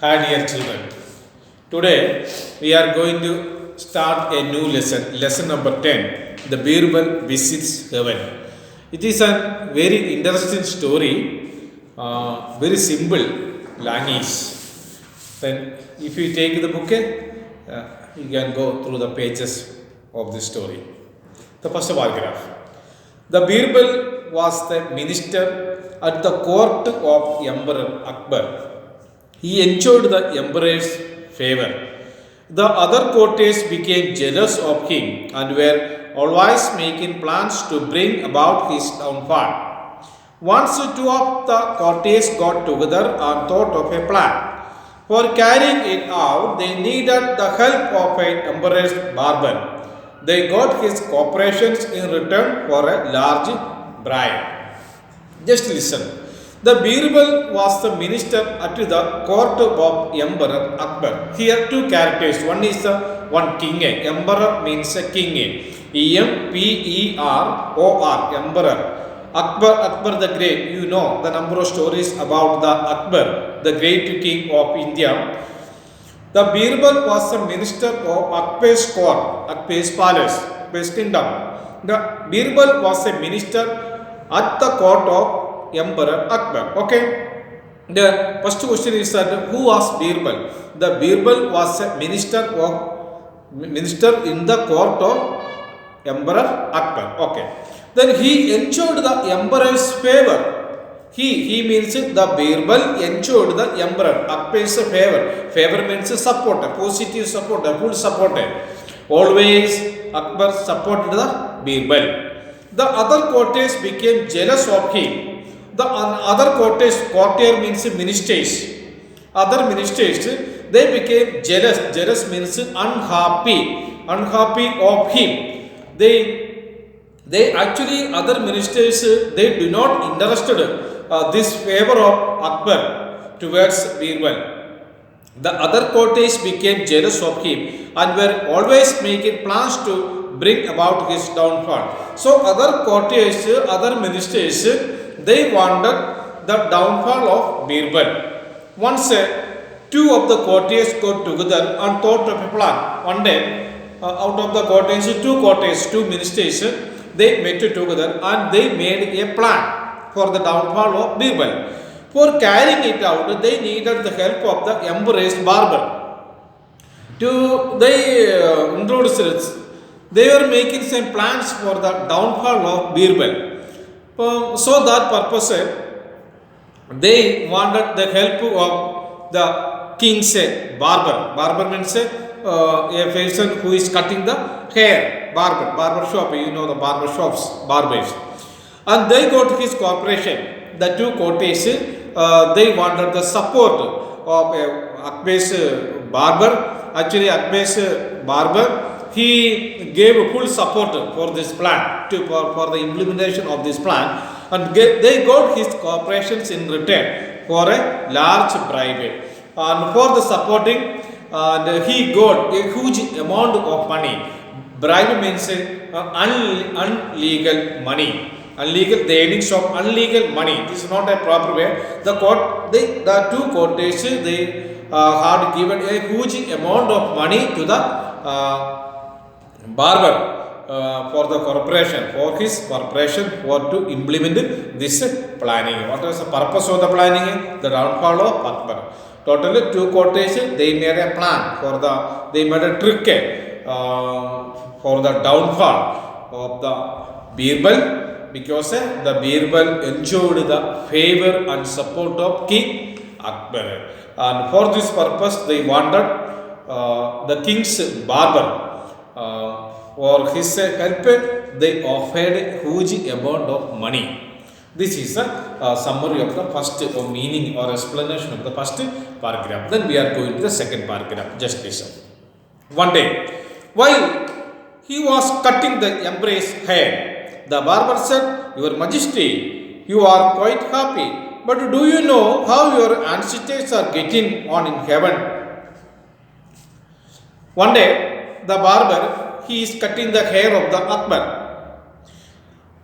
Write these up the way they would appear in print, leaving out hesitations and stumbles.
Hi dear children. Today we are going to start a new lesson, lesson number 10. The Birbal visits heaven. It is a very interesting story, very simple language. Then if you take the book, you can go through the pages of the story. The first paragraph. The Birbal was the minister at the court of Emperor Akbar. He enjoyed the emperor's favor. The other courtiers became jealous of him and were always making plans to bring about his downfall. Once two of the courtiers got together and thought of a plan. For carrying it out, they needed the help of an emperor's barber. They got his cooperation in return for a large bribe. Just listen. The Birbal was the minister at the court of Emperor Akbar. Here two characters. One is the one king. Emperor means a king. Emperor. Emperor. Akbar the Great. You know the number of stories about the Akbar, the great king of India. The Birbal was the minister of Akbar's court, Akbar's palace, Akbar's kingdom. The Birbal was a minister at the court of Emperor Akbar. Okay. The first question is that who was Birbal? The Birbal was a minister in the court of Emperor Akbar. Okay. Then he enjoyed the emperor's favor. He means the Birbal enjoyed the emperor Akbar's favor. Favor means supporter, positive supporter, full supporter. Always Akbar supported the Birbal. The other courtiers became jealous of him. The other courtier means ministers. Other ministers, they became jealous. Jealous means unhappy of him. They actually, other ministers, they do not interested this favor of Akbar towards Birbal. The other courtiers became jealous of him and were always making plans to bring about his downfall. So other courtiers, other ministers, they wanted the downfall of Birbal. Once two of the courtiers got together and thought of a plan. One day, out of the courtiers, two ministers, they met together and they made a plan for the downfall of Birbal. For carrying it out, they needed the help of the emperor's barber. They introduced, they were making some plans for the downfall of Birbal. So that purpose, they wanted the help of the king's barber. Barber means a person who is cutting the hair. Barber shop. You know the barber shops, barbers. And they got his cooperation. The two courtiers, they wanted the support of Akbar's barber. Actually, Akbar's barber, he gave full support for this plan, for the implementation of this plan, and they got his cooperation in return for a large bribe. And for the supporting, and he got a huge amount of money. Bribe means unlegal money. Unlegal, the earnings of unlegal money. This is not a proper way. The two courtiers, they had given a huge amount of money to the barber for the corporation, for his corporation, for to implement this planning. What was the purpose of the planning? The downfall of Akbar. Totally two courtiers, they made a plan they made a trick for the downfall of the Birbal, because the Birbal enjoyed the favor and support of King Akbar. And for this purpose, they wanted the king's barber. For his help, they offered a huge amount of money. This is a summary of the first meaning or explanation of the first paragraph. Then we are going to the second paragraph. Just listen. One day, while he was cutting the emperor's hair, the barber said, "Your Majesty, you are quite happy, but do you know how your ancestors are getting on in heaven?" One day, the barber, he is cutting the hair of the Akbar.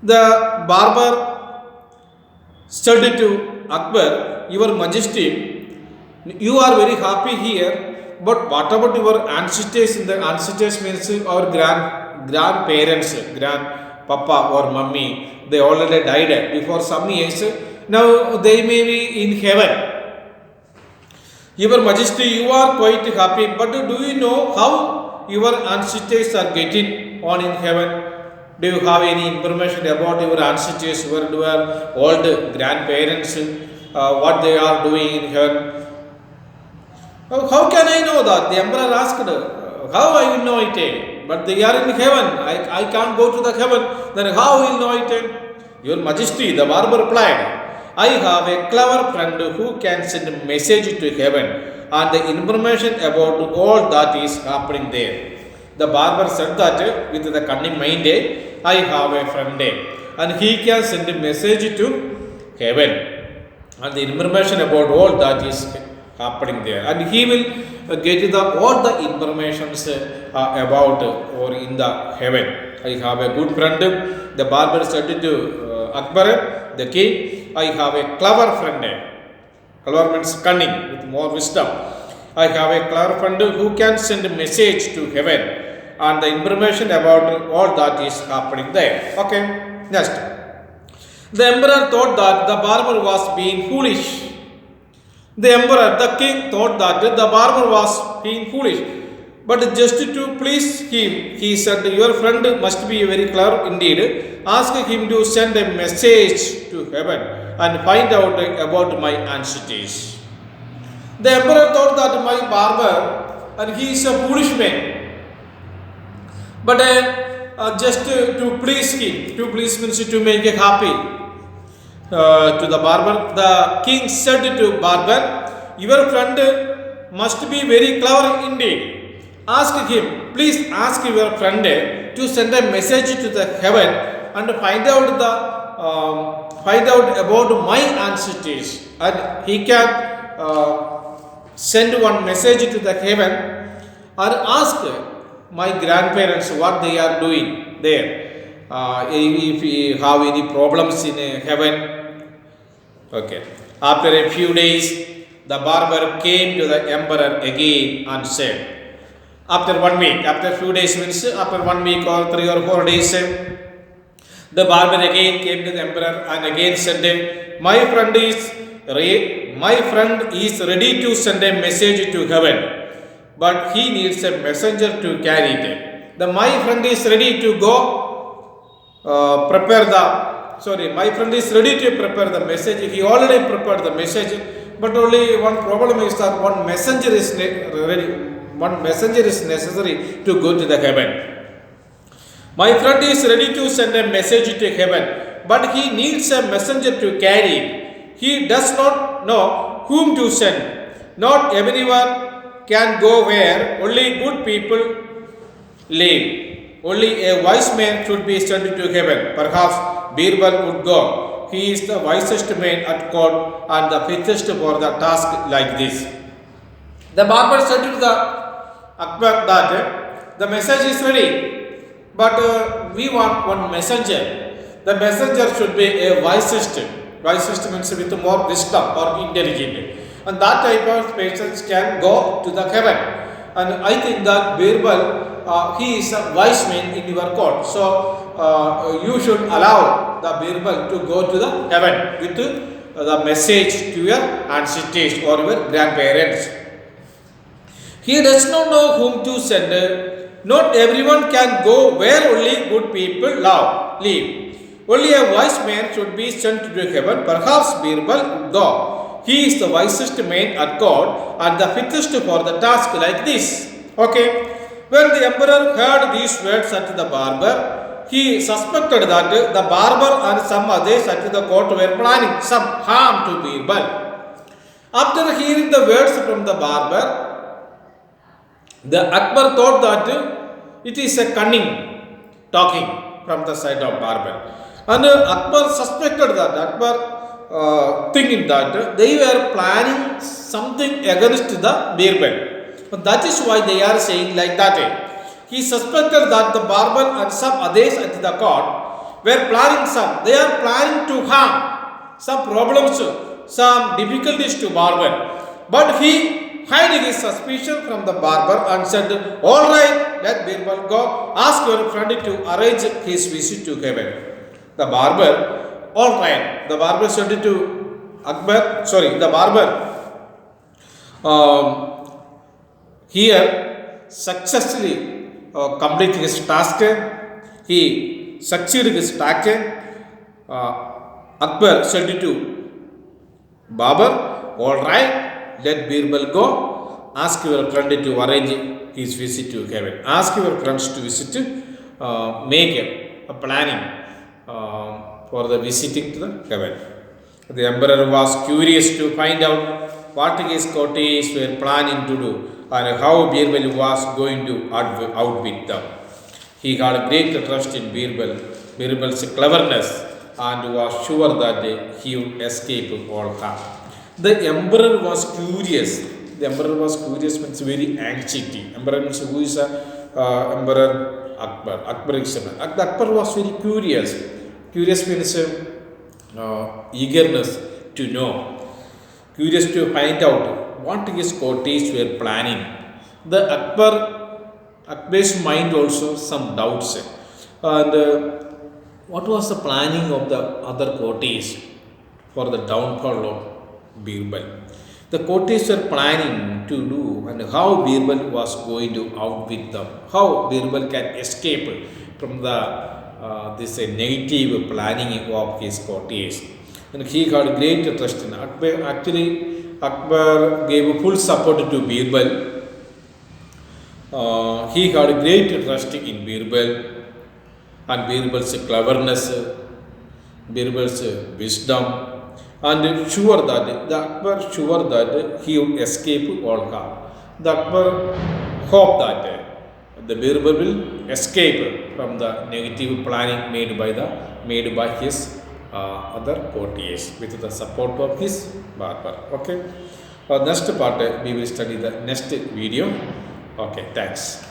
The barber said to Akbar, "Your Majesty, You are very happy here, but what about your ancestors? In the ancestors means our grandparents, grandpapa or mummy. They already died before some years. Now they may be in heaven. Your Majesty, you are quite happy, but do you know how your ancestors are getting on in heaven? Do you have any information about your ancestors, your old grandparents, what they are doing in heaven? How can I know that? The emperor asked, how I will know it? But they are in heaven. I can't go to the heaven. Then how will know it? Your Majesty, the barber replied, I have a clever friend who can send a message to heaven and the information about all that is happening there. The barber said that with the cunning mind, I have a friend and he can send a message to heaven and the information about all that is happening there, and he will get all the informations about or in the heaven. I have a good friend. The barber said to Akbar, the king, I have a clever friend. Clever means cunning, with more wisdom. I have a clever friend who can send a message to heaven and the information about all that is happening there. Okay, next. The emperor thought that the barber was being foolish. The emperor, the king, thought that the barber was being foolish. But just to please him, he said, your friend must be very clever indeed. Ask him to send a message to heaven and find out about my ancestors. The emperor thought that my barber, and he is a foolish man. But just to please him, to please means to make him happy. To the barber, the king said to barber, your friend must be very clever indeed. Ask him, please ask your friend to send a message to the heaven and find out about my ancestors, and he can send one message to the heaven and ask my grandparents what they are doing there, if we have any problems in heaven. Okay. After a few days, the barber came to the emperor again and said, after 1 week, after few days means after 1 week or 3 or 4 days, the barber again came to the emperor and again said, my friend is ready to send a message to heaven, but he needs a messenger to carry it. My friend is ready to go my friend is ready to prepare the message. He already prepared the message, but only one problem is that one messenger is necessary to go to the heaven. My friend is ready to send a message to heaven, but he needs a messenger to carry it. He does not know whom to send. Not everyone can go where only good people live. Only a wise man should be sent to heaven. Perhaps Birbal would go. He is the wisest man at court and the fittest for the task like this. The barber said to the Akbar that the message is ready, but we want one messenger. The messenger should be a wisest. Wisest means with more wisdom or intelligent. And that type of persons can go to the heaven. And I think that Birbal, he is a wise man in your court. So you should allow the Birbal to go to the heaven with the message to your ancestors or your grandparents. He does not know whom to send. Not everyone can go where only good people live. Only a wise man should be sent to heaven. Perhaps Birbal would go. He is the wisest man at God and the fittest for the task like this. Okay. When the emperor heard these words at the barber, he suspected that the barber and some others at the court were planning some harm to Birbal. After hearing the words from the barber, the Akbar thought that it is a cunning talking from the side of barber. And Akbar suspected that, thinking that they were planning something against the Birbal. That is why they are saying like that. He suspected that the barber and some others at the court were planning they are planning to harm some problems, some difficulties to barber. but he hid his suspicion from the barber and said, "All right, let Birbal go. Ask your friend to arrange his visit to heaven." The barber, all right, the barber said to Akbar, sorry, the barber um, here successfully completed his task. He succeeded his task. Akbar said to Babar, "All right, let Birbal go. Ask your friend to arrange his visit to heaven." Ask your friends to visit, make a planning for the visiting to the heaven. The emperor was curious to find out what his courtiers were planning to do and how Birbal was going to outwit them. He had great trust in Birbal's cleverness, and was sure that he would escape all harm. The emperor was curious. The emperor was curious means very anxiety. Emperor means who is Emperor Akbar. Akbar is Akbar was very curious. Curious means eagerness to know. Curious to find out what his courtiers were planning. The Akbar's mind also some doubts, and what was the planning of the other courtiers for the downfall of Birbal? The courtiers were planning to do and how Birbal was going to outwit them, how Birbal can escape from the this negative planning of his courtiers. And he got great trust in Akbar. Actually, Akbar gave full support to Birbal. He had great trust in Birbal and Birbal's cleverness, Birbal's wisdom, and sure that the Akbar sure that he would escape all harm. The Akbar hoped that the Birbal will escape from the negative planning made by his other courtiers with the support of his barber. Okay. Next part we will study the next video. Okay. Thanks.